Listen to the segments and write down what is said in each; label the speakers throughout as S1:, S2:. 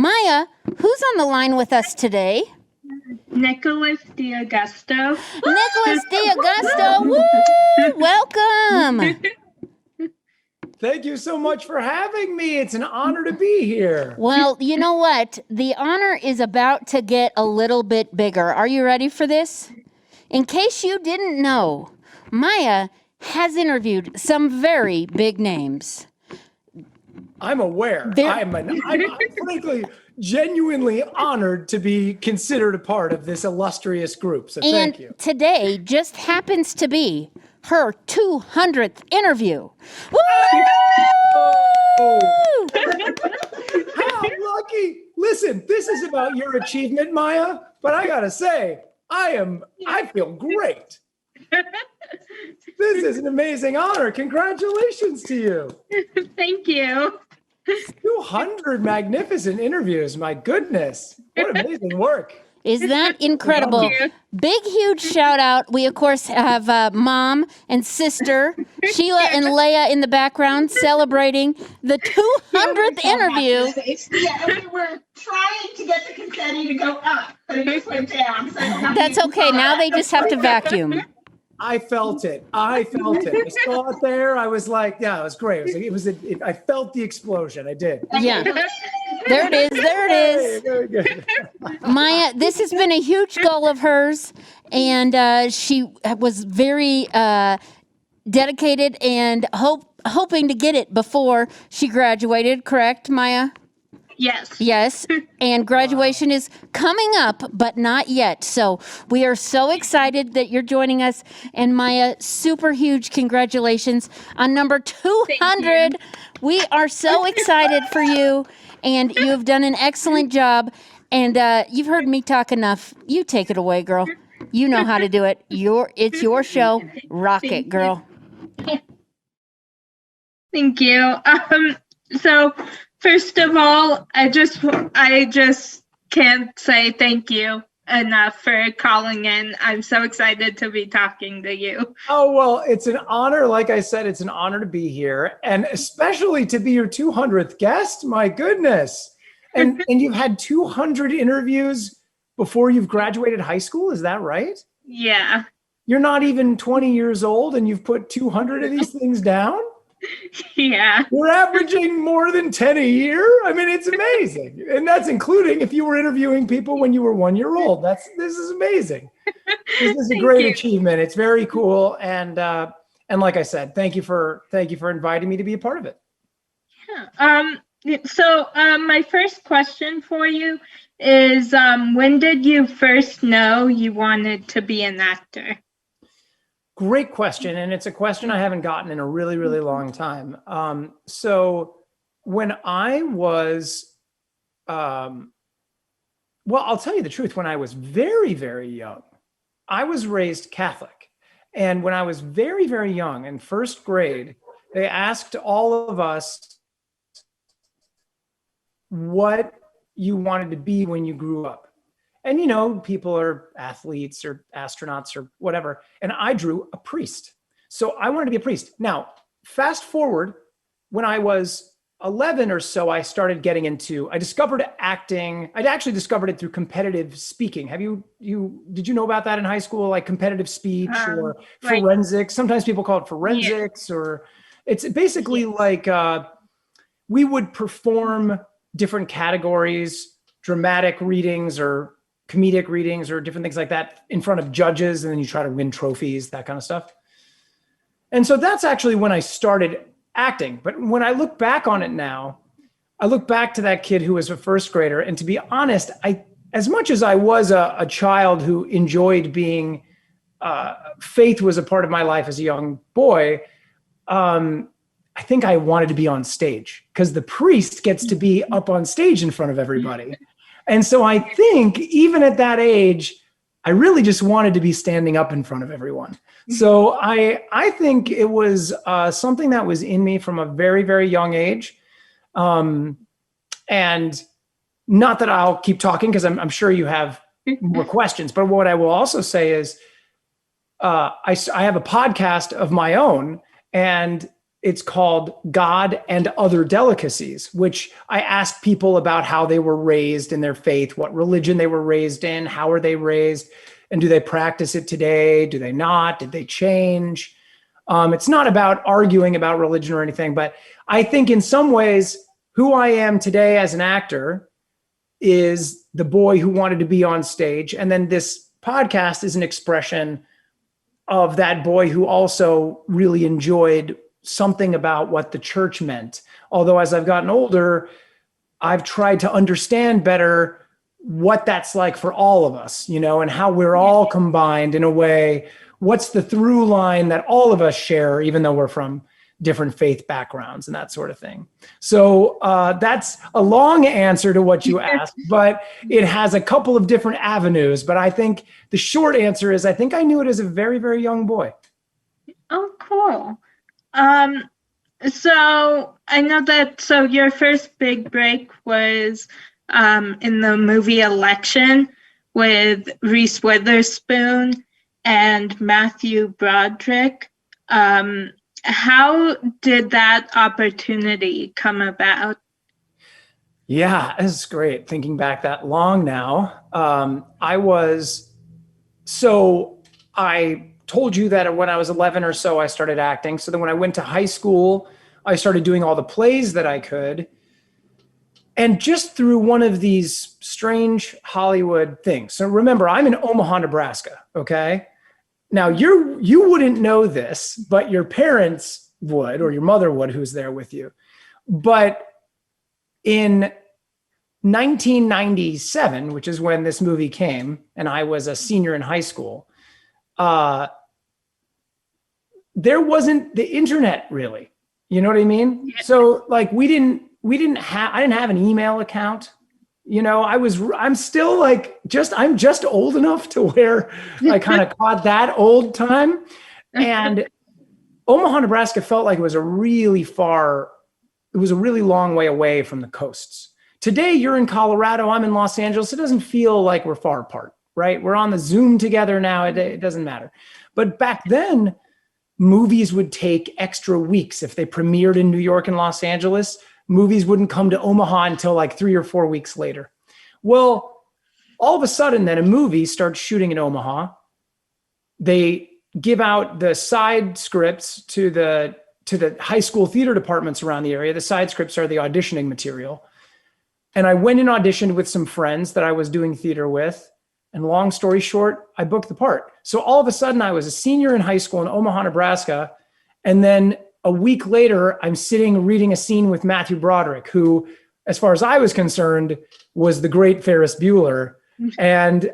S1: Maya, who's on the line with us today?
S2: Nicholas D'Augusto.
S1: Nicholas D'Augusto, woo! Welcome.
S3: Thank you so much for having me. It's an honor to be here.
S1: Well, you know what? The honor is about to get a little bit bigger. Are you ready for this? In case you didn't know, Maya has interviewed some very big names.
S3: I'm aware. I'm frankly genuinely honored to be considered a part of this illustrious group. So thank you.
S1: And today just happens to be her 200th interview. Woo!
S3: How lucky. Listen, this is about your achievement, Maya, but I gotta say, I feel great. This is an amazing honor. Congratulations to you.
S2: Thank you.
S3: 200 magnificent interviews. My goodness. What amazing work.
S1: Is that incredible? Big, huge shout out. We, of course, have mom and sister, Sheila and Leah in the background celebrating the 200th interview.
S4: Yeah, we were trying to get the confetti to go up, but it just went down. So
S1: that's okay. Now they just have to vacuum.
S3: I felt it. I saw it there. I was like, yeah, it was great. I felt the explosion. I did.
S1: Yeah. There it is. There it is.
S3: Very good.
S1: Maya, this has been a huge goal of hers, and she was very dedicated and hoping to get it before she graduated, correct, Maya?
S2: Yes.
S1: Yes, and graduation is coming up, but not yet. So we are so excited that you're joining us. And Maya, super huge congratulations on number 200. We are so excited for you, and you have done an excellent job. And you've heard me talk enough. You take it away, girl. You know how to do it. It's your show. Rock it, girl.
S2: Thank you. So first of all, I just can't say thank you enough for calling in. I'm so excited to be talking to you.
S3: Oh, well, it's an honor. Like I said, it's an honor to be here, and especially to be your 200th guest. My goodness. And you've had 200 interviews before you've graduated high school. Is that right?
S2: Yeah.
S3: You're not even 20 years old and you've put 200 of these things down?
S2: Yeah.
S3: You're averaging more than 10 a year. I mean, it's amazing. And that's including if you were interviewing people when you were 1 year old. This is amazing. This is a great achievement. It's very cool. And like I said, thank you for inviting me to be a part of it.
S2: Yeah. So my first question for you is, when did you first know you wanted to be an actor?
S3: Great question. And it's a question I haven't gotten in a really, really long time. So when I was, well, I'll tell you the truth. When I was very, very young, I was raised Catholic. And when I was very, very young in first grade, they asked all of us what you wanted to be when you grew up. And, you know, people are athletes or astronauts or whatever. And I drew a priest. So I wanted to be a priest. Now, fast forward, when I was 11 or so, I started getting I discovered acting. I'd actually discovered it through competitive speaking. Did you know about that in high school? Like competitive speech or forensics? Sometimes people call it forensics, or it's basically like we would perform different categories, dramatic readings or comedic readings or different things like that in front of judges. And then you try to win trophies, that kind of stuff. And so that's actually when I started acting. But when I look back on it now, I look back to that kid who was a first grader. And to be honest, as much as I was a child who enjoyed being, faith was a part of my life as a young boy, I think I wanted to be on stage because the priest gets to be up on stage in front of everybody. And so I think even at that age, I really just wanted to be standing up in front of everyone. So I think it was something that was in me from a very, very young age. And not that I'll keep talking because I'm sure you have more questions, but what I will also say is I have a podcast of my own, and it's called God and Other Delicacies, which I ask people about how they were raised in their faith, what religion they were raised in, how were they raised, and do they practice it today? Do they not? Did they change? It's not about arguing about religion or anything, but I think in some ways, who I am today as an actor is the boy who wanted to be on stage. And then this podcast is an expression of that boy who also really enjoyed something about what the church meant. Although as I've gotten older, I've tried to understand better what that's like for all of us, and how we're all combined in a way. What's the through line that all of us share, even though we're from different faith backgrounds and that sort of thing. So that's a long answer to what you asked, but it has a couple of different avenues. But I think the short answer is I think I knew it as a very, very young boy.
S2: Oh, cool. So I know that, so your first big break was in the movie Election with Reese Witherspoon and Matthew Broderick. How did that opportunity come about?
S3: Yeah, this is great. Thinking back that long now, I told you that when I was 11 or so, I started acting. So then when I went to high school, I started doing all the plays that I could. And just through one of these strange Hollywood things. So remember, I'm in Omaha, Nebraska, okay? Now, you wouldn't know this, but your parents would, or your mother would, who's there with you. But in 1997, which is when this movie came, and I was a senior in high school, there wasn't the internet really. You know what I mean? Yeah. So like I didn't have an email account. I'm still I'm just old enough to where I kind of caught that old time. And Omaha, Nebraska felt like it was a really long way away from the coasts. Today, you're in Colorado, I'm in Los Angeles. It doesn't feel like we're far apart, right? We're on the Zoom together now. It doesn't matter. But back then, movies would take extra weeks. If they premiered in New York and Los Angeles, movies wouldn't come to Omaha until like 3 or 4 weeks later. Well, all of a sudden then a movie starts shooting in Omaha. They give out the side scripts to the high school theater departments around the area. The side scripts are the auditioning material. And I went and auditioned with some friends that I was doing theater with. And long story short, I booked the part. So all of a sudden I was a senior in high school in Omaha, Nebraska. And then a week later, I'm sitting reading a scene with Matthew Broderick, who, as far as I was concerned, was the great Ferris Bueller. And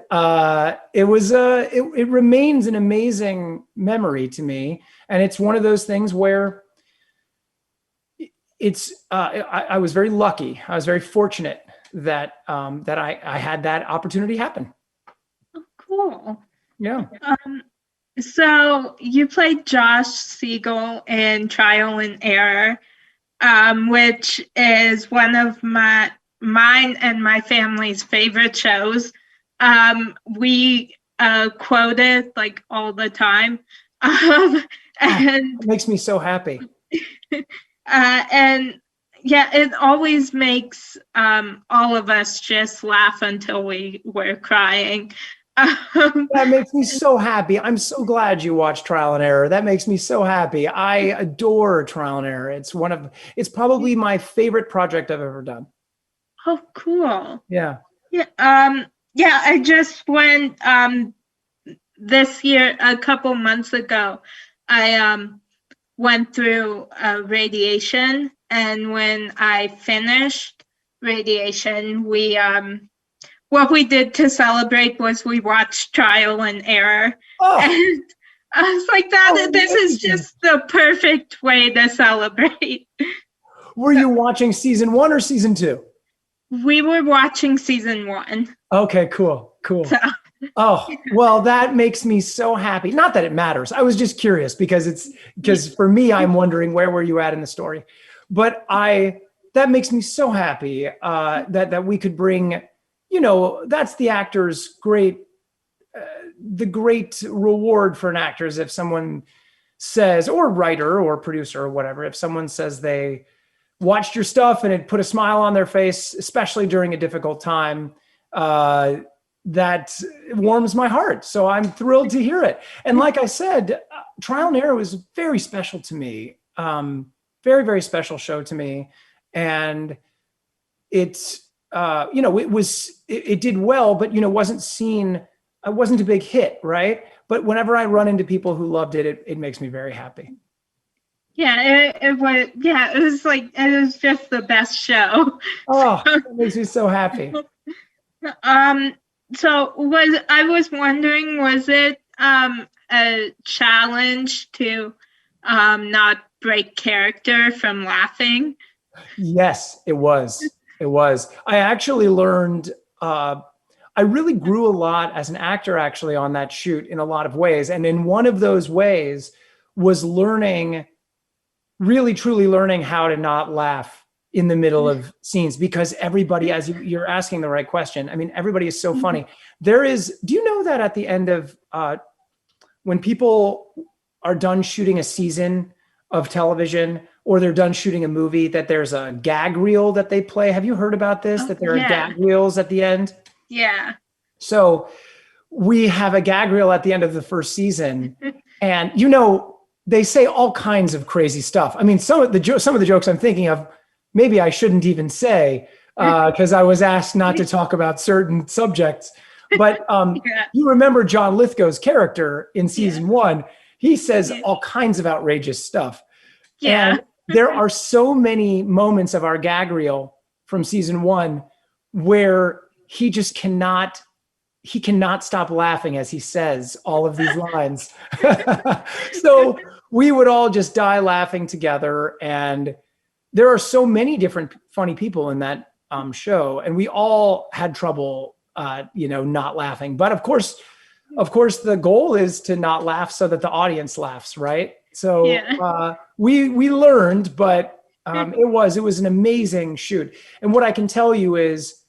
S3: it remains an amazing memory to me. And it's one of those things where I was very lucky. I was very fortunate that I had that opportunity happen.
S2: Oh, cool.
S3: Yeah.
S2: So you played Josh Siegel in Trial and Error, which is one of mine and my family's favorite shows. We quote it like all the time. And
S3: it makes me so happy.
S2: And yeah, it always makes all of us just laugh until we're crying.
S3: That makes me so happy. I'm so glad you watched Trial and Error. That makes me so happy. I adore Trial and Error. It's probably my favorite project I've ever done.
S2: Oh, cool.
S3: Yeah.
S2: Yeah. I just went this year, a couple months ago. I went through radiation, and when I finished radiation, what we did to celebrate was we watched Trial and Error. Oh. And I was like, this is just the perfect way to celebrate.
S3: Were you watching season 1 or season 2?
S2: We were watching season 1.
S3: Okay, cool. So. Oh, well, that makes me so happy. Not that it matters. I was just curious because for me, I'm wondering where were you at in the story. But that makes me so happy that we could bring, that's the actor's the great reward for an actor is if someone says, or writer or producer or whatever, if someone says they watched your stuff and it put a smile on their face, especially during a difficult time, that warms my heart. So I'm thrilled to hear it. And like I said, Trial and Error was very special to me. Very, very special show to me. And it's, it did well, but, it wasn't a big hit, right? But whenever I run into people who loved it, it makes me very happy.
S2: Yeah, it was. Yeah, it was just the best show.
S3: Oh, it makes me so happy.
S2: So I was wondering, was it a challenge to not break character from laughing?
S3: Yes, it was. It was. I actually learned. I really grew a lot as an actor, actually, on that shoot in a lot of ways. And in one of those ways was really, truly learning how to not laugh in the middle of scenes, because everybody, as you're asking the right question, I mean, everybody is so funny. Do you know that at the end of, when people are done shooting a season of television or they're done shooting a movie, that there's a gag reel that they play? Have you heard about this? That there are gag reels at the end?
S2: Yeah.
S3: So we have a gag reel at the end of the first season, and they say all kinds of crazy stuff. I mean, some of the jokes I'm thinking of, maybe I shouldn't even say, because I was asked not to talk about certain subjects. But you remember John Lithgow's character in season 1? He says all kinds of outrageous stuff.
S2: Yeah.
S3: And there are so many moments of our gag reel from season 1 where he just cannot stop laughing as he says all of these lines. So we would all just die laughing together. And there are so many different funny people in that show, and we all had trouble, not laughing. But of course, the goal is to not laugh so that the audience laughs, right? So we learned, but it was an amazing shoot. And what I can tell you is,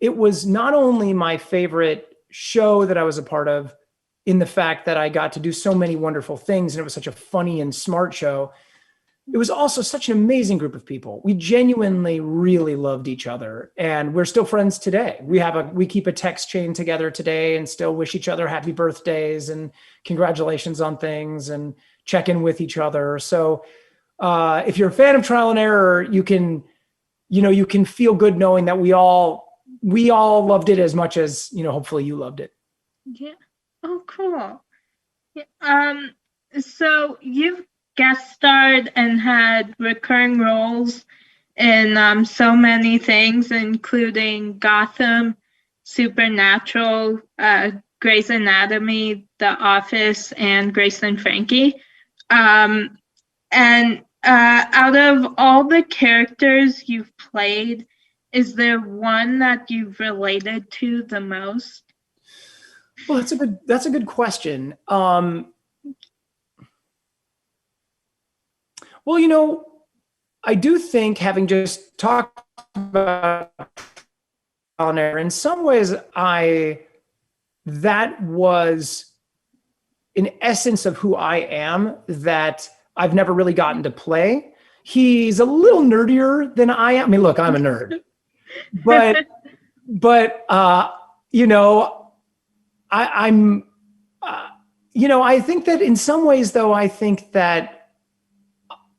S3: it was not only my favorite show that I was a part of, in the fact that I got to do so many wonderful things and it was such a funny and smart show, it was also such an amazing group of people. We genuinely really loved each other, and we're still friends today. We keep a text chain together today and still wish each other happy birthdays and congratulations on things and check in with each other. So if you're a fan of Trial and Error, you can feel good knowing that we all loved it as much as, hopefully you loved it.
S2: Yeah. Oh, cool. Yeah. So you've guest starred and had recurring roles in so many things, including Gotham, Supernatural, Grey's Anatomy, The Office, and Grace and Frankie. And out of all the characters you've played, is there one that you've related to the most?
S3: Well, that's a good question. Well, I do think, having just talked about on air, in some ways, that was an essence of who I am that I've never really gotten to play. He's a little nerdier than I am. I mean, look, I'm a nerd, but I think that in some ways, though, I think that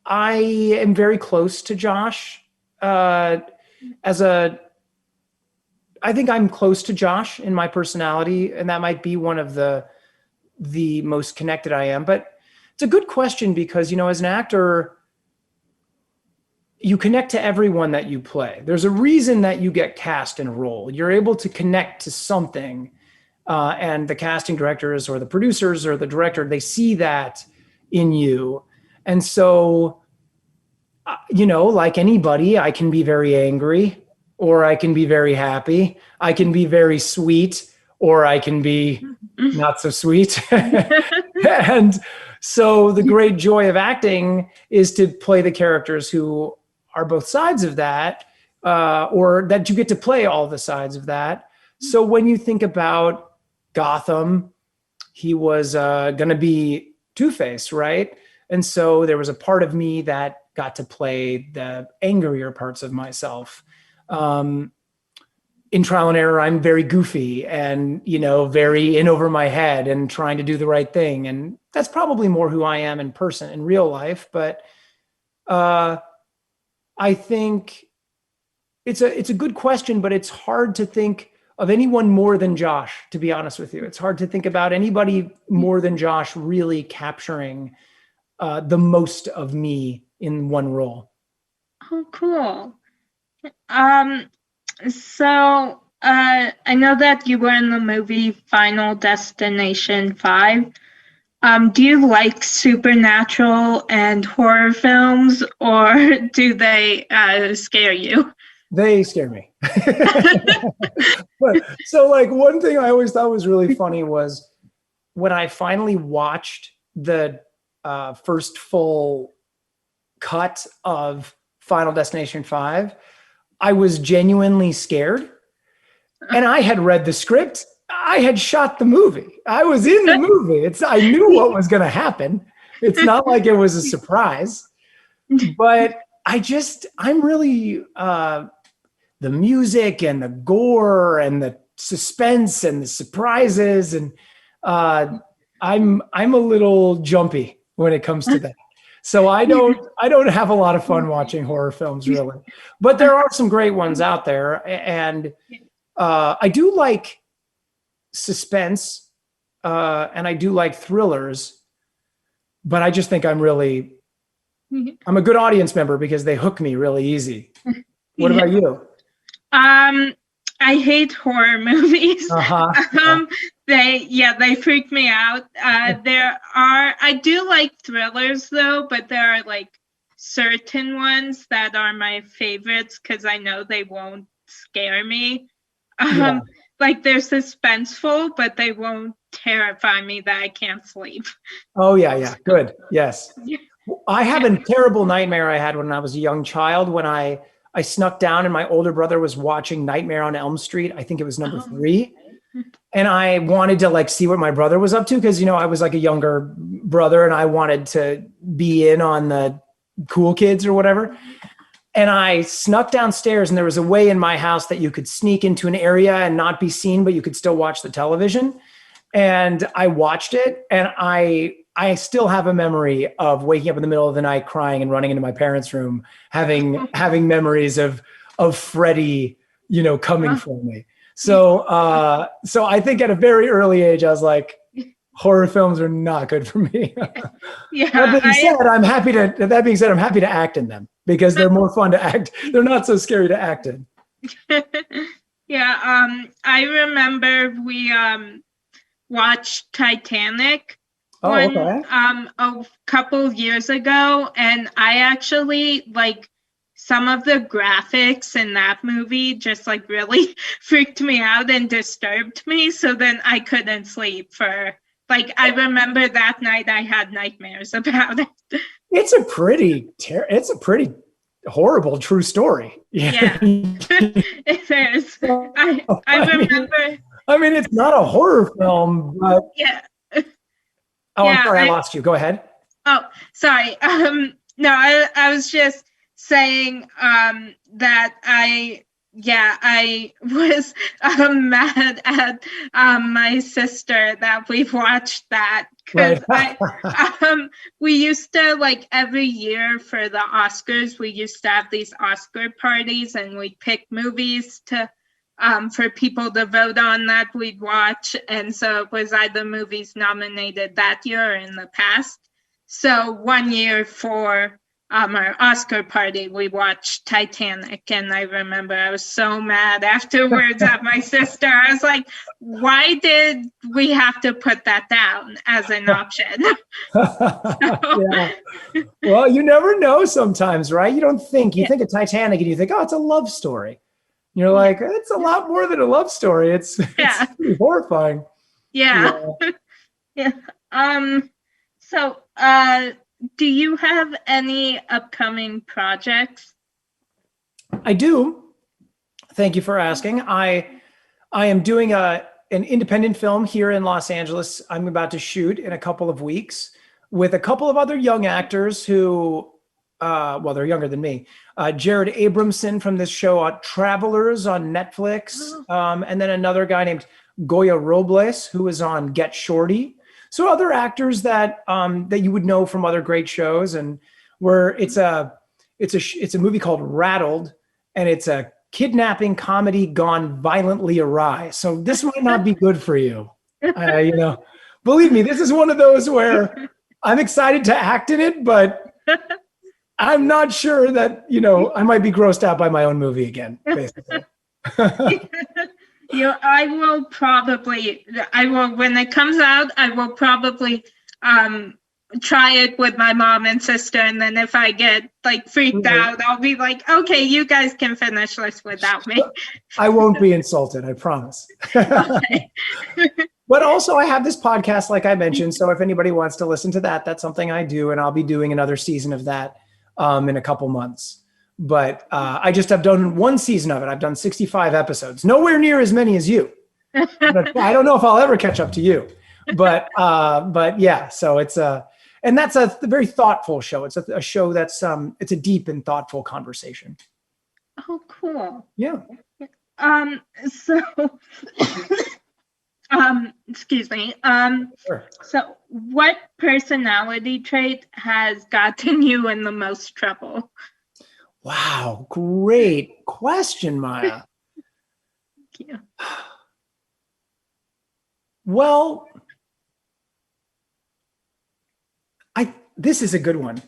S3: I am very close to Josh. I think I'm close to Josh in my personality, and that might be one of the most connected I am. But it's a good question because, as an actor, you connect to everyone that you play. There's a reason that you get cast in a role. You're able to connect to something, and the casting directors or the producers or the director, they see that in you. And so, like anybody, I can be very angry, or I can be very happy. I can be very sweet, or I can be not so sweet. And so the great joy of acting is to play the characters who are both sides of that, or that you get to play all the sides of that. So when you think about Gotham, he was going to be Two-Face, right? And so there was a part of me that got to play the angrier parts of myself. In Trial and Error, I'm very goofy and, very in over my head and trying to do the right thing. And that's probably more who I am in person, in real life. But I think it's a good question, but it's hard to think of anyone more than Josh, to be honest with you. It's hard to think about anybody more than Josh really capturing the most of me in one role.
S2: Oh, cool. So I know that you were in the movie Final Destination 5. Do you like supernatural and horror films, or do they scare you?
S3: They scare me. But so like one thing I always thought was really funny was when I finally watched the first full cut of Final Destination 5, I was genuinely scared. And I had read the script. I had shot the movie. I was in the movie. I knew what was going to happen. It's not like it was a surprise. But I'm really the music and the gore and the suspense and the surprises, and I'm a little jumpy when it comes to that. So I don't have a lot of fun watching horror films, really. But there are some great ones out there, and I do like suspense and I do like thrillers, but I just think I'm a good audience member because they hook me really easy. What about you?
S2: I hate horror movies.
S3: Uh-huh.
S2: They freak me out. I do like thrillers though, but there are like certain ones that are my favorites because I know they won't scare me. Like they're suspenseful, but they won't terrify me that I can't sleep.
S3: Oh yeah. Good. Yes. I have a terrible nightmare I had when I was a young child when I snuck down and my older brother was watching Nightmare on Elm Street. I think it was number 3. And I wanted to like see what my brother was up to because, I was like a younger brother and I wanted to be in on the cool kids or whatever. And I snuck downstairs and there was a way in my house that you could sneak into an area and not be seen, but you could still watch the television. And I watched it and I still have a memory of waking up in the middle of the night crying and running into my parents' room, having memories of Freddy, coming for me. So I think at a very early age, I was like, horror films are not good for me. That being said, I'm happy to act in them because they're more fun to act. They're not so scary to act in.
S2: I remember we watched Titanic a couple years ago, and I actually like some of the graphics in that movie just like really freaked me out and disturbed me, so then I couldn't sleep for like I remember that night I had nightmares about it. It's a pretty
S3: horrible true story.
S2: Yeah. It is. I remember.
S3: I mean, it's not a horror film, but
S2: yeah.
S3: Oh, I'm sorry, I lost you. Go ahead.
S2: Oh, sorry. No, I was just saying that I was mad at my sister that we watched that because we used to like every year for the Oscars, we used to have these Oscar parties and we'd pick movies to for people to vote on that we'd watch. And so it was either movies nominated that year or in the past. So one year for our Oscar party, we watched Titanic. And I remember I was so mad afterwards at my sister. I was like, why did we have to put that down as an option?
S3: Yeah. Well, you never know sometimes, right? You think of Titanic and you think, oh, it's a love story. You're like, it's a lot more than a love story. It's pretty horrifying.
S2: Yeah. So, do you have any upcoming projects?
S3: I do. Thank you for asking. I am doing an independent film here in Los Angeles. I'm about to shoot in a couple of weeks with a couple of other young actors who, well, they're younger than me. Jared Abramson from this show, Travelers on Netflix. And then another guy named Goya Robles, who is on Get Shorty. So other actors that that you would know from other great shows, and where it's a movie called Rattled, and it's a kidnapping comedy gone violently awry. So this might not be good for you. You know, believe me, this is one of those where I'm excited to act in it, but I'm not sure that, you know, I might be grossed out by my own movie again, basically.
S2: I will, when it comes out, I will probably try it with my mom and sister, and then if I get like freaked out, I'll be like, okay, you guys can finish this without me.
S3: I won't be insulted, I promise.
S2: Okay.
S3: But also I have this podcast, like I mentioned, so if anybody wants to listen to that, that's something I do, and I'll be doing another season of that in a couple months. But I just have done one season of it. I've done 65 episodes, nowhere near as many as you. But I don't know if I'll ever catch up to you. But yeah, so it's and that's a very thoughtful show. It's a show that's it's a deep and thoughtful conversation.
S2: Oh, cool.
S3: Yeah.
S2: So excuse me.
S3: Sure.
S2: So what personality trait has gotten you in the most trouble?
S3: Wow, great question, Maya.
S2: Thank you.
S3: Well, this is a good one.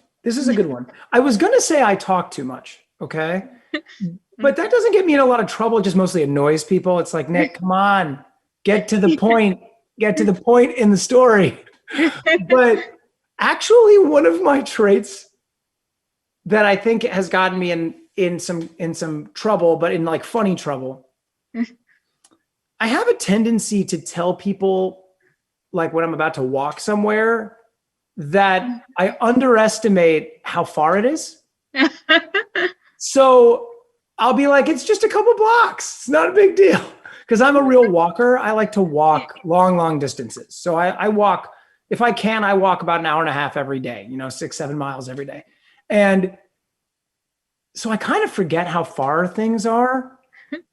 S3: I was going to say I talk too much, okay? But that doesn't get me in a lot of trouble. It just mostly annoys people. It's like, Nick, come on, get to the point. Get to the point in the story. But actually, one of my traits that I think has gotten me in some trouble, but in like funny trouble, I have a tendency to tell people, like when I'm about to walk somewhere, that I underestimate how far it is. So I'll be like, it's just a couple blocks. It's not a big deal. Because I'm a real walker. I like to walk long distances. So I walk, if I can, I walk about an hour and a half every day, 6-7 miles every day. And so I kind of forget how far things are.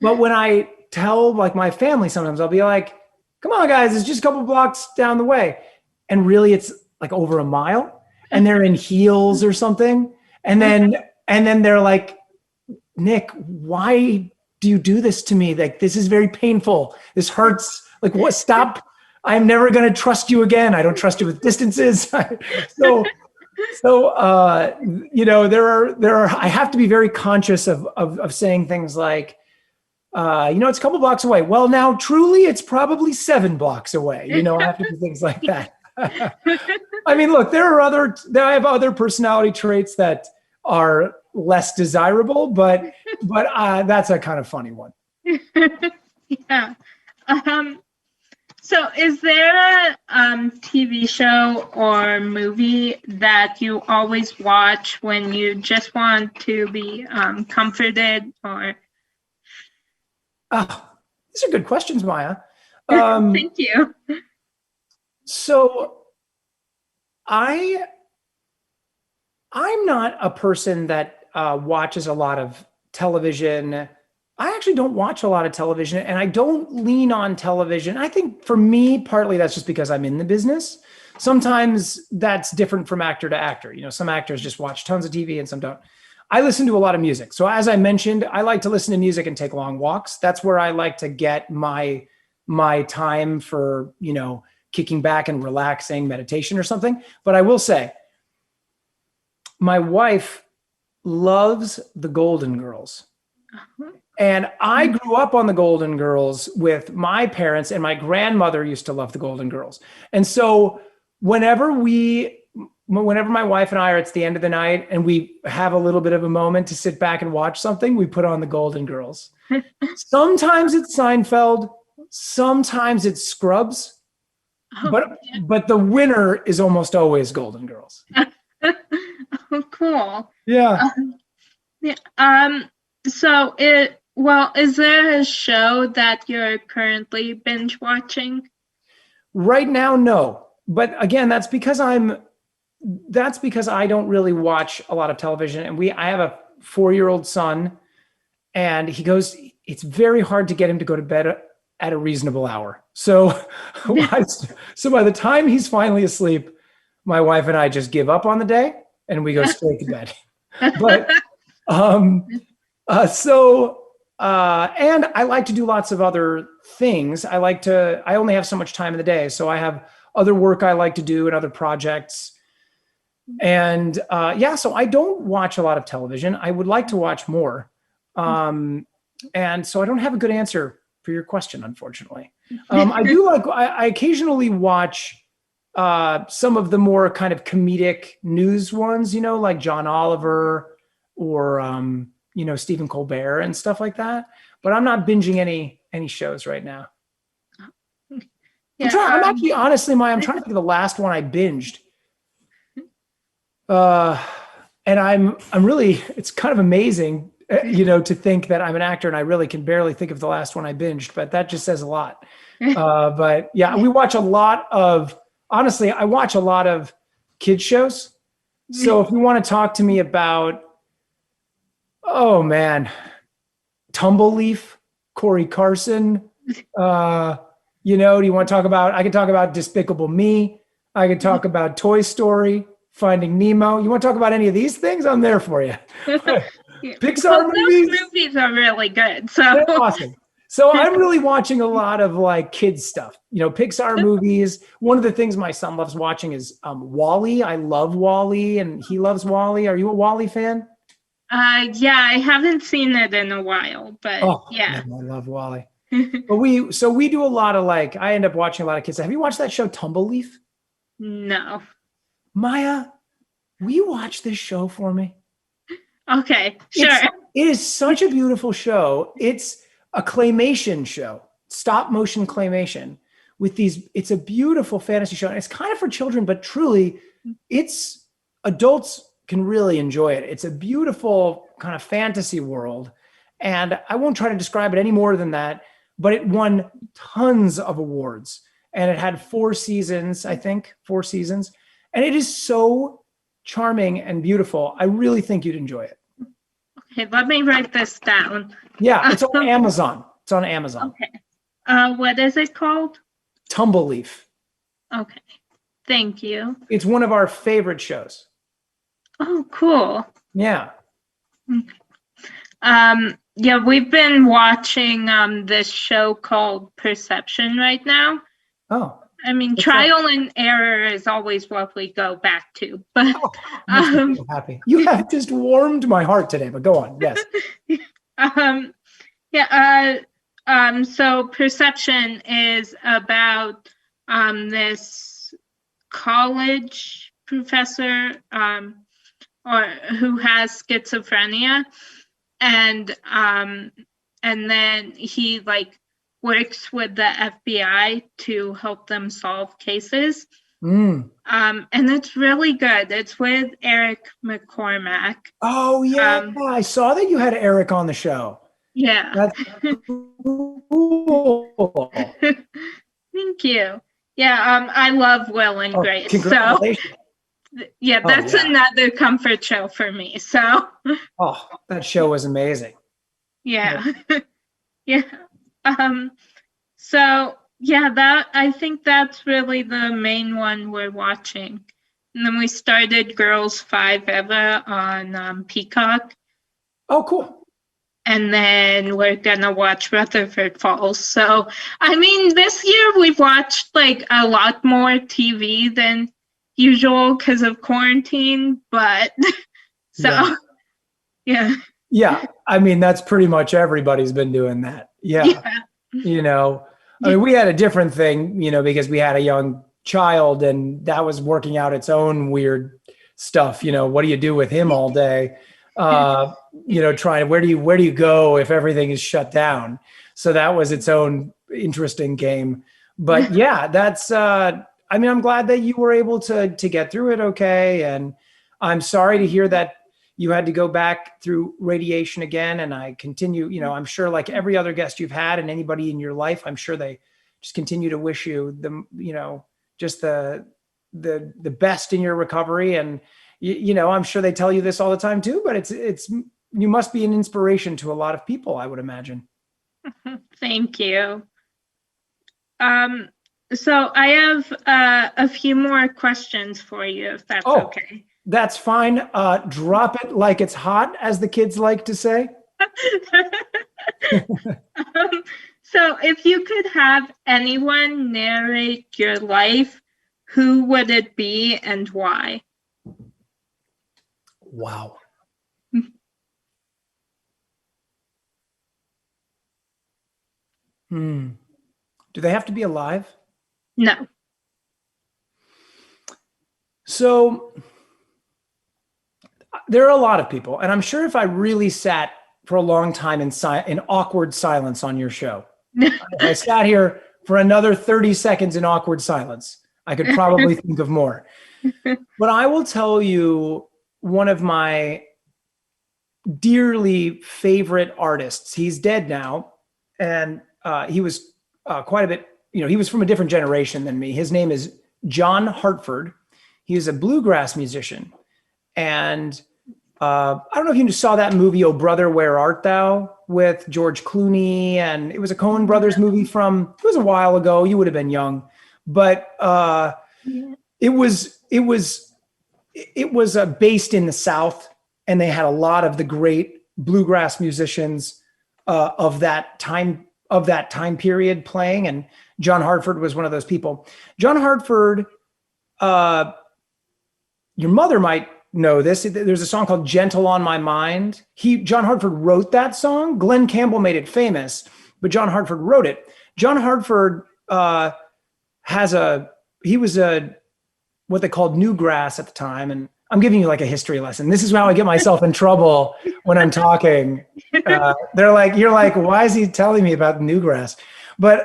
S3: But when I tell like my family, sometimes I'll be like, come on guys, it's just a couple blocks down the way. And really it's like over a mile, and they're in heels or something. And then they're like, Nick, why do you do this to me? Like, this is very painful. This hurts. Like, what? Stop. I'm never going to trust you again. I don't trust you with distances. So I have to be very conscious of saying things like, it's a couple blocks away. Well, now truly it's probably 7 blocks away. I have to do things like that. I mean, look, I have other personality traits that are less desirable, but that's a kind of funny one.
S2: Yeah. So is there a TV show or movie that you always watch when you just want to be comforted or?
S3: These are good questions, Maya.
S2: Thank you.
S3: So I'm not a person that watches a lot of television. I actually don't watch a lot of television, and I don't lean on television. I think for me, partly that's just because I'm in the business. Sometimes that's different from actor to actor. Some actors just watch tons of TV and some don't. I listen to a lot of music. So as I mentioned, I like to listen to music and take long walks. That's where I like to get my time for, kicking back and relaxing, meditation or something. But I will say, my wife loves the Golden Girls. And I grew up on the Golden Girls with my parents, and my grandmother used to love the Golden Girls. And so whenever my wife and I are, it's the end of the night and we have a little bit of a moment to sit back and watch something, we put on the Golden Girls. Sometimes it's Seinfeld, sometimes it's Scrubs, but the winner is almost always Golden Girls.
S2: Oh, cool.
S3: Yeah.
S2: So is there a show that you're currently binge watching?
S3: Right now, no. But again, that's because I'm that's because I don't really watch a lot of television, and I have a 4-year-old son, and it's very hard to get him to go to bed at a reasonable hour. So, so by the time he's finally asleep, my wife and I just give up on the day and we go straight to bed. But, and I like to do lots of other things. I only have so much time in the day. So I have other work I like to do and other projects. And so I don't watch a lot of television. I would like to watch more. And so I don't have a good answer for your question, unfortunately. I occasionally watch some of the more kind of comedic news ones, like John Oliver or, Stephen Colbert and stuff like that. But I'm not binging any shows right now.
S2: Yeah,
S3: I'm actually, honestly, Maya, I'm trying to think of the last one I binged. And I'm really, it's kind of amazing, to think that I'm an actor and I really can barely think of the last one I binged, but that just says a lot. But yeah, I watch a lot of kids shows. So if you want to talk to me about, oh man, Tumbleleaf, Corey Carson, do you want to talk about, I could talk about Despicable Me. I could talk about Toy Story, Finding Nemo. You want to talk about any of these things? I'm there for you. Pixar movies.
S2: Those movies are really good. So
S3: they're awesome. So I'm really watching a lot of like kids stuff, Pixar movies. One of the things my son loves watching is WALL-E. I love WALL-E and he loves WALL-E. Are you a WALL-E fan?
S2: Yeah, I haven't seen it in a while, but yeah.
S3: Man, I love WALL-E. But we do a lot of I end up watching a lot of kids. Have you watched that show Tumbleleaf?
S2: No.
S3: Maya, will you watch this show for me?
S2: Okay, sure.
S3: It is such a beautiful show. It's a claymation show, stop motion claymation with it's a beautiful fantasy show. And it's kind of for children, but truly adults can really enjoy it. It's a beautiful kind of fantasy world. And I won't try to describe it any more than that, but it won tons of awards and it had 4 seasons, I think 4 seasons. And it is so charming and beautiful. I really think you'd enjoy it.
S2: Okay, let me write this down.
S3: Yeah, it's on Amazon. It's on Amazon.
S2: Okay. What is it called?
S3: Tumbleleaf.
S2: Okay. Thank you.
S3: It's one of our favorite shows.
S2: Oh, cool.
S3: Yeah.
S2: Yeah, we've been watching this show called Perception right now.
S3: Oh.
S2: I mean, trial and error is always what we go back to. But
S3: I'm so happy. You have just warmed my heart today, but go on. Yes.
S2: So Perception is about this college professor who has schizophrenia, and then he works with the FBI to help them solve cases. And it's really good. It's with Eric McCormack.
S3: Oh yeah, I saw that you had Eric on the show.
S2: Yeah.
S3: That's cool.
S2: Thank you. Yeah, I love Will and Grace.
S3: Congratulations.
S2: So yeah, that's another comfort show for me. So
S3: that show was amazing.
S2: Yeah. Yeah. So yeah, I think that's really the main one we're watching. And then we started Girls 5 Eva on Peacock.
S3: Oh, cool.
S2: And then we're gonna watch Rutherford Falls. So I mean, this year we've watched a lot more TV than usual because of quarantine, but so yeah.
S3: Yeah, I mean, that's pretty much everybody's been doing that. Yeah. I mean, we had a different thing, because we had a young child and that was working out its own weird stuff. What do you do with him all day? Trying, where do you go if everything is shut down? So that was its own interesting game. But yeah, that's, I'm glad that you were able to get through it okay. And I'm sorry to hear that you had to go back through radiation again. And I continue, I'm sure like every other guest you've had and anybody in your life, I'm sure they just continue to wish you just the the best in your recovery. And you know, I'm sure they tell you this all the time too, but it's you must be an inspiration to a lot of people, I would imagine.
S2: Thank you. So I have a few more questions for you, if that's okay.
S3: That's fine. Drop it like it's hot, as the kids like to say.
S2: So if you could have anyone narrate your life, who would it be and why?
S3: Wow. Do they have to be alive?
S2: No.
S3: So there are a lot of people, and I'm sure if I really sat for a long time in awkward silence on your show, if I sat here for another 30 seconds in awkward silence, I could probably think of more. But I will tell you one of my dearly favorite artists. He's dead now, and he was quite a bit, you know, he was from a different generation than me. His name is John Hartford. He is a bluegrass musician. And I don't know if you saw that movie, Oh Brother, Where Art Thou, with George Clooney. And it was a Coen Brothers movie it was a while ago. You would have been young. But it was based in the South. And they had a lot of the great bluegrass musicians of that time period playing. And John Hartford was one of those people. John Hartford, your mother might know this. There's a song called Gentle on My Mind. John Hartford wrote that song. Glenn Campbell made it famous, but John Hartford wrote it. John Hartford he was what they called newgrass at the time. And I'm giving you like a history lesson. This is how I get myself in trouble when I'm talking. You're like, why is he telling me about newgrass? But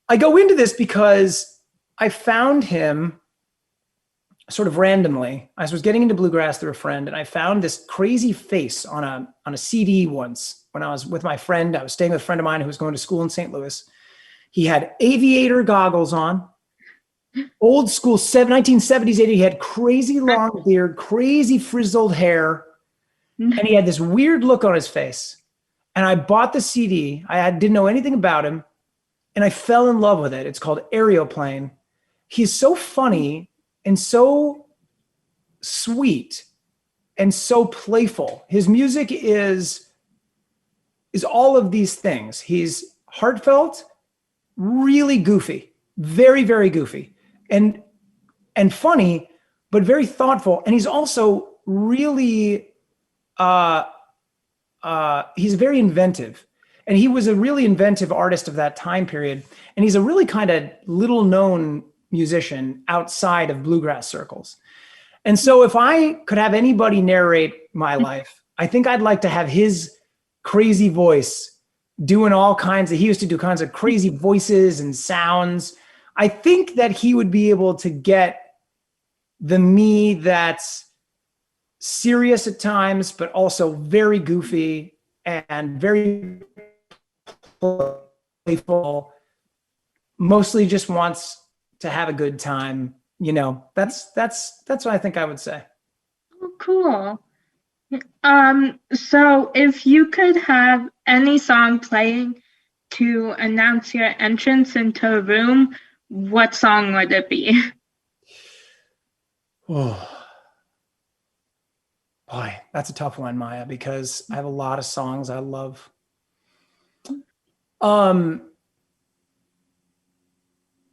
S3: I go into this because I found him sort of randomly. I was getting into bluegrass through a friend, and I found this crazy face on a CD once when I was with my friend. I was staying with a friend of mine who was going to school in St. Louis. He had aviator goggles on, old school 1970s, 80s. He had crazy long beard, crazy frizzled hair, and he had this weird look on his face. And I bought the CD. I didn't know anything about him, and I fell in love with it. It's called Aeroplane. He's so funny and so sweet and so playful. His music is all of these things. He's heartfelt, really goofy, very, very goofy, and funny, but very thoughtful. And he's also really, he's very inventive. And he was a really inventive artist of that time period. And he's a really kind of little known musician outside of bluegrass circles. And so if I could have anybody narrate my life, I think I'd like to have his crazy voice doing he used to do kinds of crazy voices and sounds. I think that he would be able to get the me that's serious at times, but also very goofy and very playful, mostly just wants to have a good time. You know, that's what I think I would say.
S2: Oh, cool. So if you could have any song playing to announce your entrance into a room, what song would it be?
S3: Oh, boy, that's a tough one, Maya, because I have a lot of songs I love.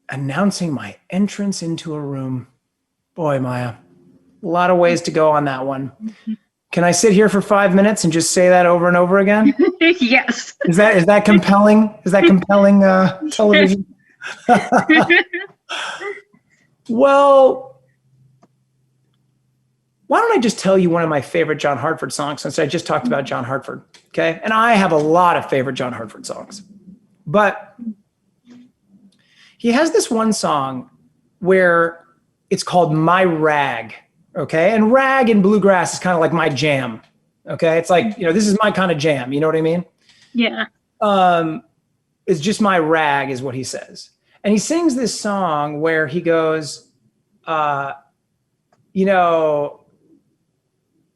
S3: Announcing my entrance into a room. Boy, Maya, a lot of ways to go on that one. Can I sit here for 5 minutes and just say that over and over again?
S2: Yes.
S3: Is that compelling? Is that compelling television? Well, why don't I just tell you one of my favorite John Hartford songs, since I just talked about John Hartford, okay? And I have a lot of favorite John Hartford songs. But he has this one song where it's called My Rag, okay? And rag in bluegrass is kind of like my jam, okay? It's like, you know, this is my kind of jam, you know what I mean?
S2: Yeah.
S3: It's just my rag is what he says. And he sings this song where he goes, you know,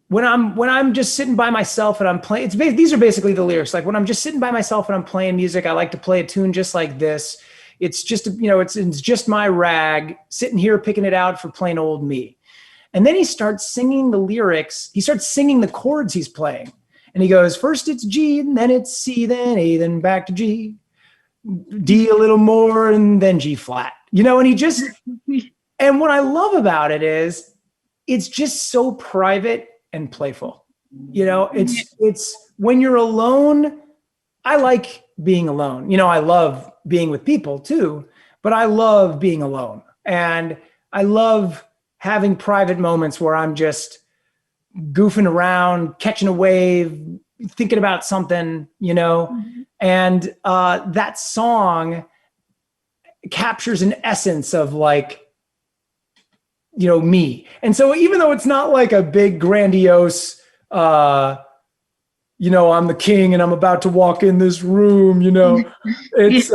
S3: when I'm just sitting by myself and I'm playing, these are basically the lyrics. Like, when I'm just sitting by myself and I'm playing music, I like to play a tune just like this. It's just, you know, it's just my rag, sitting here picking it out for plain old me. And then he starts singing the lyrics. He starts singing the chords he's playing. And he goes, first it's G, and then it's C, then A, then back to G, D a little more, and then G flat. You know, and he just, and what I love about it is it's just so private and playful. You know, it's when you're alone. I like being alone. You know, I love being with people too, but I love being alone. And I love having private moments where I'm just goofing around, catching a wave, thinking about something, you know. And that song captures an essence of, like, you know, me. And so even though it's not like a big grandiose, you know, I'm the king and I'm about to walk in this room, you know, it's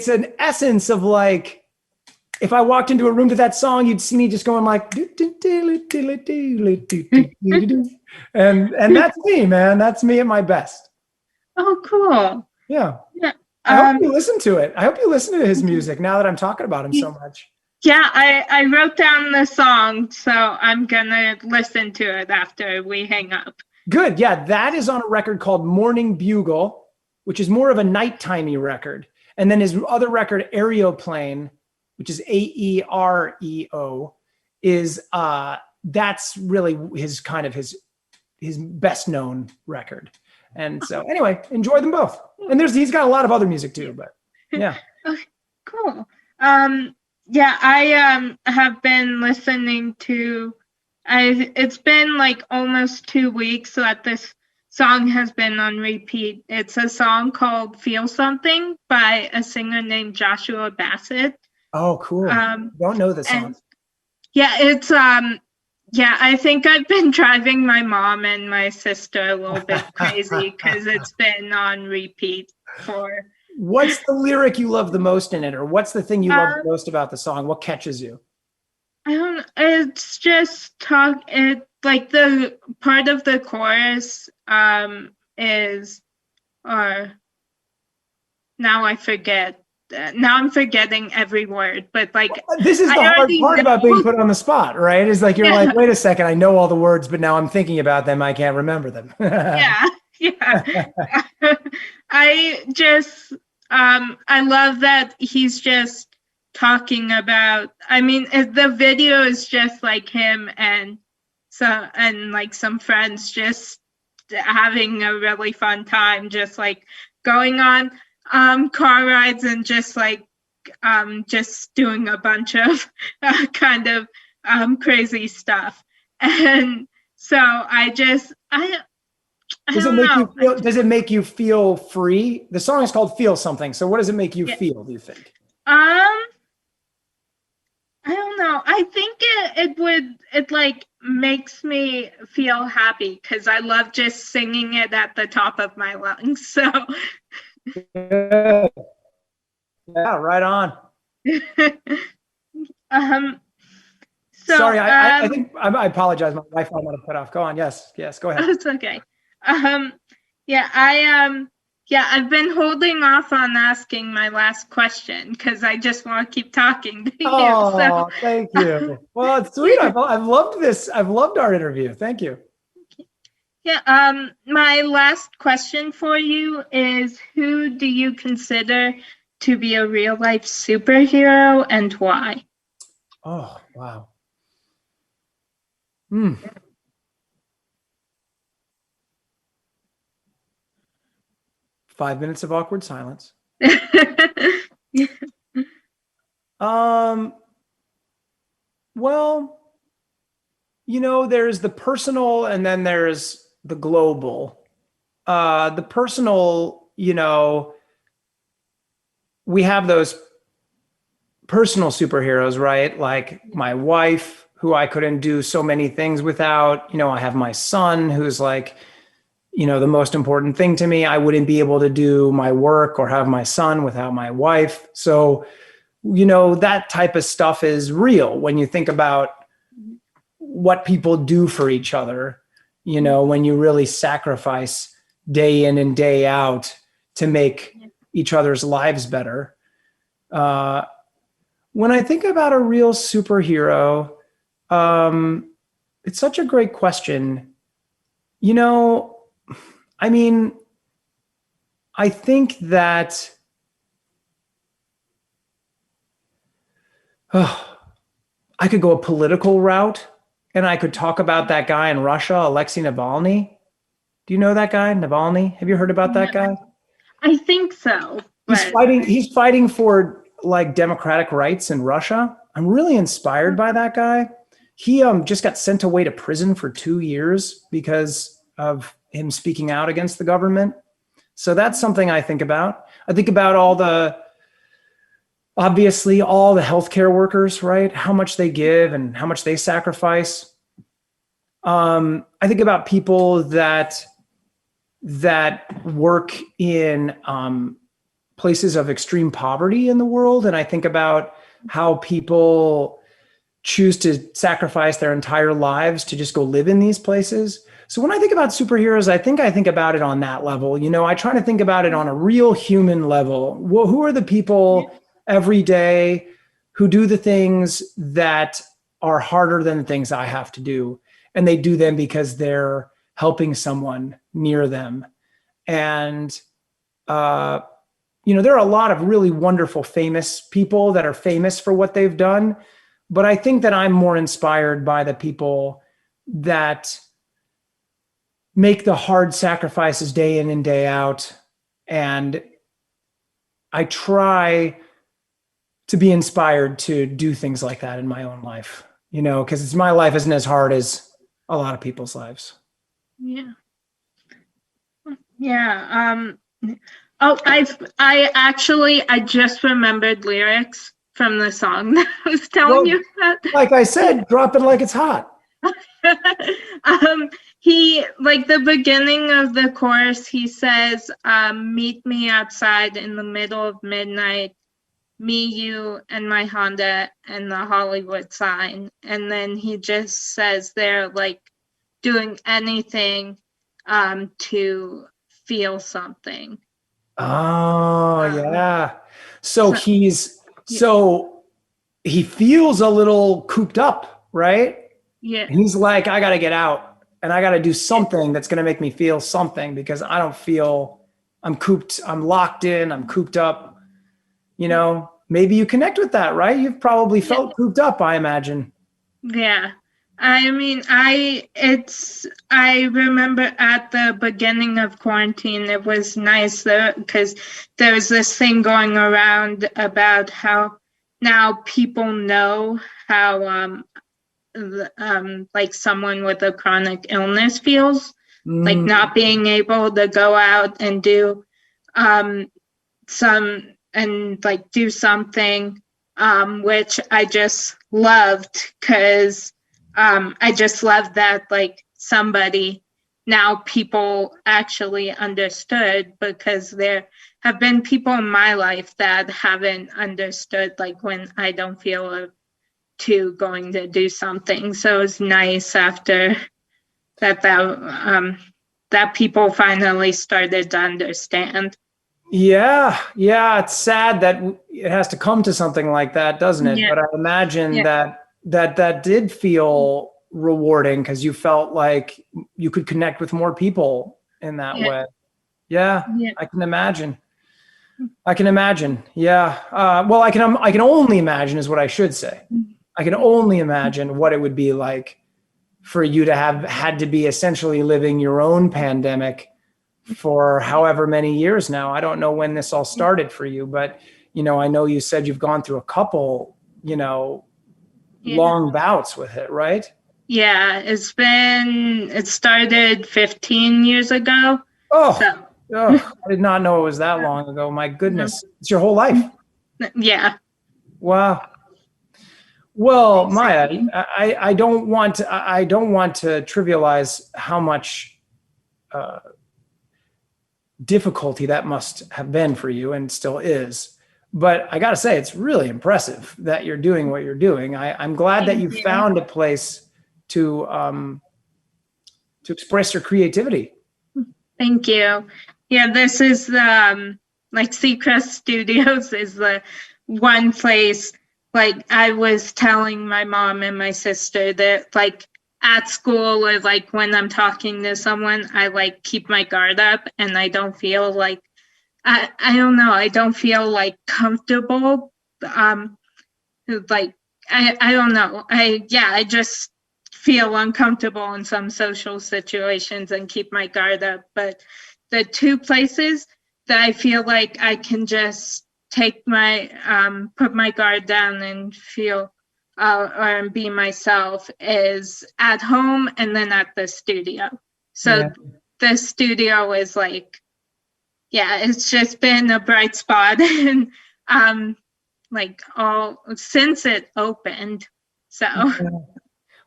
S3: an essence of, like, if I walked into a room to that song, you'd see me just going like, and that's me, man. That's me at my best.
S2: Oh, cool.
S3: Yeah.
S2: Yeah.
S3: I hope you listen to it. I hope you listen to his music now that I'm talking about him so much.
S2: Yeah, I wrote down the song, so I'm gonna listen to it after we hang up.
S3: Good. Yeah, that is on a record called Morning Bugle, which is more of a nighttimey record. And then his other record, Aeroplane, which is AEREO, is that's really his kind of his best known record. And so anyway, enjoy them both. And he's got a lot of other music too, but yeah.
S2: Okay, cool. Yeah, I have been listening to, it's been like almost 2 weeks that this song has been on repeat. It's a song called Feel Something by a singer named Joshua Bassett.
S3: Oh, cool. Don't know this song.
S2: Yeah, it's yeah, I think I've been driving my mom and my sister a little bit crazy because it's been on repeat for.
S3: What's the lyric you love the most in it, or what's the thing you love the most about the song? What catches you?
S2: I don't. It's just like the part of the chorus is, or now I forget. Now I'm forgetting every word, but like
S3: this is the hard part about being put on the spot, right? Is like you're like, wait a second, I know all the words, but now I'm thinking about them, I can't remember them.
S2: Yeah. I just I love that he's just talking about. I mean, the video is just like him and like some friends just having a really fun time, just like going on car rides and just like just doing a bunch of kind of crazy stuff. And so does it make you feel free? The song is called Feel Something. So what does it make you feel, do you think? I don't know. I think it like makes me feel happy because I love just singing it at the top of my lungs. So
S3: yeah, right on.
S2: Sorry,
S3: I think I apologize. My wife might want to cut off. Go on. Yes, go ahead.
S2: It's okay. I've been holding off on asking my last question because I just want to keep talking to you.
S3: Oh, thank you. Well, it's sweet. I've loved this. I've loved our interview. Thank you.
S2: Yeah. My last question for you is: who do you consider to be a real life superhero and why?
S3: Oh, wow. 5 minutes of awkward silence. Well, you know, there's the personal and then there's the global. The personal, you know, we have those personal superheroes, right? Like my wife, who I couldn't do so many things without. You know, I have my son, who's like, you know, the most important thing to me. I wouldn't be able to do my work or have my son without my wife. So that type of stuff is real when you think about what people do for each other, when you really sacrifice day in and day out to make each other's lives better. When I think about a real superhero, it's such a great question. I think that I could go a political route, and I could talk about that guy in Russia, Alexei Navalny. Do you know that guy, Navalny? Have you heard about that guy?
S2: I think so.
S3: He's fighting for like democratic rights in Russia. I'm really inspired by that guy. He just got sent away to prison for 2 years because of him speaking out against the government. So that's something I think about. I think about obviously all the healthcare workers, right? How much they give and how much they sacrifice. I think about people that work in places of extreme poverty in the world. And I think about how people choose to sacrifice their entire lives to just go live in these places. So when I think about superheroes, I think about it on that level. I try to think about it on a real human level. Well, who are the people every day who do the things that are harder than the things I have to do? And they do them because they're helping someone near them. And, there are a lot of really wonderful, famous people that are famous for what they've done. But I think that I'm more inspired by the people that make the hard sacrifices day in and day out. And I try to be inspired to do things like that in my own life, because my life isn't as hard as a lot of people's lives.
S2: Yeah. Yeah. I just remembered lyrics from the song that I was telling you about.
S3: Like I said, drop it like it's hot.
S2: He, like the beginning of the chorus, he says, meet me outside in the middle of midnight, me, you, and my Honda, and the Hollywood sign. And then he just says they're like doing anything to feel something.
S3: Oh, yeah. So he feels a little cooped up, right?
S2: Yeah.
S3: And he's like, I got to get out and I got to do something that's going to make me feel something, because I don't feel I'm cooped. I'm locked in. I'm cooped up. Maybe you connect with that, right? You've probably felt cooped up, I imagine.
S2: Yeah. I mean, I remember at the beginning of quarantine, it was nice because there was this thing going around about how now people know how like someone with a chronic illness feels, like not being able to go out and do something, which I just loved, because I just love that, like, people actually understood, because there have been people in my life that haven't understood, like when I don't feel going to do something. So it was nice after that people finally started to understand.
S3: Yeah. It's sad that it has to come to something like that, doesn't it?
S2: Yeah.
S3: But I imagine that did feel rewarding, because you felt like you could connect with more people in that way. Yeah. I can imagine. Yeah. Well, I can only imagine is what I should say. I can only imagine what it would be like for you to have had to be essentially living your own pandemic for however many years now. I don't know when this all started for you, but, I know you said you've gone through a couple, long bouts with it, right?
S2: Yeah, it started 15 years ago.
S3: I did not know it was that long ago. My goodness. It's your whole life.
S2: Yeah.
S3: Wow. Well, Maya, I don't want to trivialize how much difficulty that must have been for you, and still is. But I got to say, it's really impressive that you're doing what you're doing. I'm glad that you
S2: Thank you.
S3: found a place to express your creativity.
S2: Thank you. Yeah, this is the like Seacrest Studios is the one place. Like I was telling my mom and my sister that like at school or like when I'm talking to someone, I like keep my guard up and I don't feel like I don't know, I don't feel like comfortable. Like I don't know. I just feel uncomfortable in some social situations and keep my guard up. But the two places that I feel like I can just take my put my guard down and feel or be myself is at home and then at the studio. So
S3: Yeah.
S2: the studio is like, yeah, it's just been a bright spot and like all since it opened. So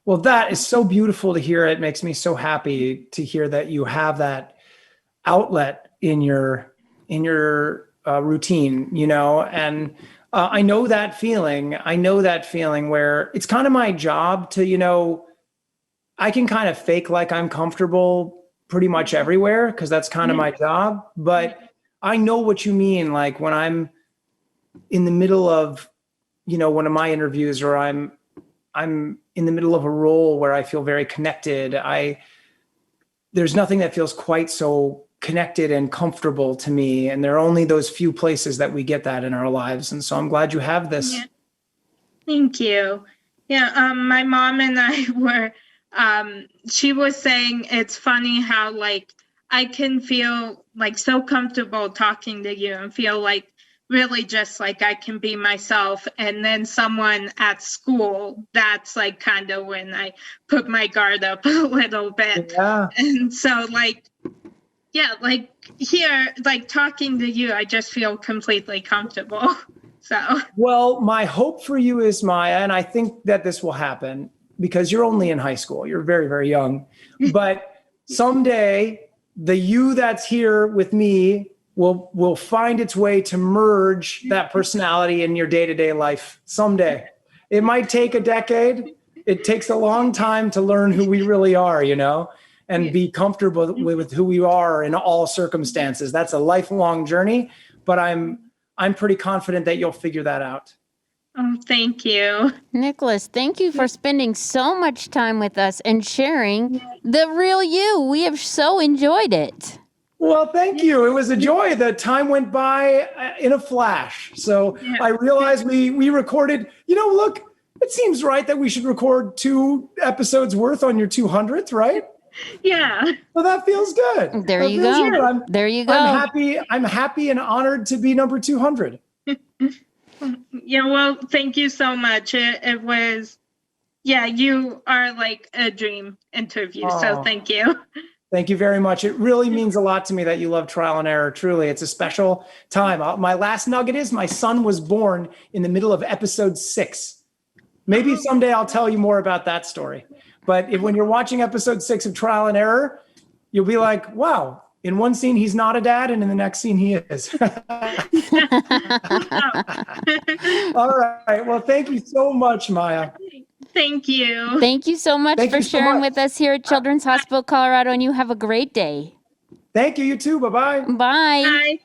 S3: Well, that is so beautiful to hear. It makes me so happy to hear that you have that outlet in your routine, you know. And I know that feeling. I know that feeling where it's kind of my job to, you know, I can kind of fake like I'm comfortable pretty much everywhere because that's kind of my job. But I know what you mean. Like when I'm in the middle of, you know, one of my interviews, or I'm in the middle of a role where I feel very connected. There's nothing that feels quite so connected and comfortable to me. And there are only those few places that we get that in our lives. And so I'm glad you have this.
S2: yeah. Thank you. Yeah, my mom and I were she was saying it's funny how like I can feel like so comfortable talking to you and feel like really just like I can be myself. And then someone at school, that's like kind of when I put my guard up a little bit.
S3: Yeah.
S2: And so like, yeah, like here, like talking to you, I just feel completely comfortable. So,
S3: Well, my hope for you is, Maya, and I think that this will happen because you're only in high school. You're very, very young. But someday the you that's here with me will find its way to merge that personality in your day-to-day life someday. It might take a decade. It takes a long time to learn who we really are, you know, and be comfortable with who we are in all circumstances. That's a lifelong journey, but I'm pretty confident that you'll figure that out.
S2: oh, thank you.
S1: Nicholas, thank you for spending so much time with us and sharing the real you. We have so enjoyed it.
S3: Well, thank you. It was a joy. The time went by in a flash. So I realized we recorded, you know, look, it seems right that we should record 2 episodes worth on your 200th, right?
S2: Yeah.
S3: Well, that feels good.
S1: There
S3: That
S1: you
S3: feels
S1: go.
S3: good.
S1: There you go.
S3: I'm happy and honored to be number 200.
S2: Yeah, well, thank you so much. It was, yeah, you are like a dream interview. So
S3: Oh.
S2: thank you.
S3: Thank you very much. It really means a lot to me that you love Trial and Error. Truly, it's a special time. My last nugget is my son was born in the middle of episode 6. Maybe someday I'll tell you more about that story. But when you're watching episode 6 of Trial and Error, you'll be like, wow, in one scene, he's not a dad, and in the next scene, he is. All right. Well, thank you so much, Maya.
S2: Thank you.
S1: Thank you so much
S3: Thank
S1: for
S3: you so
S1: sharing
S3: much.
S1: with us here at Children's Hospital Colorado, and you have a great day.
S3: Thank you. You too. Bye-bye.
S1: Bye.
S2: Bye.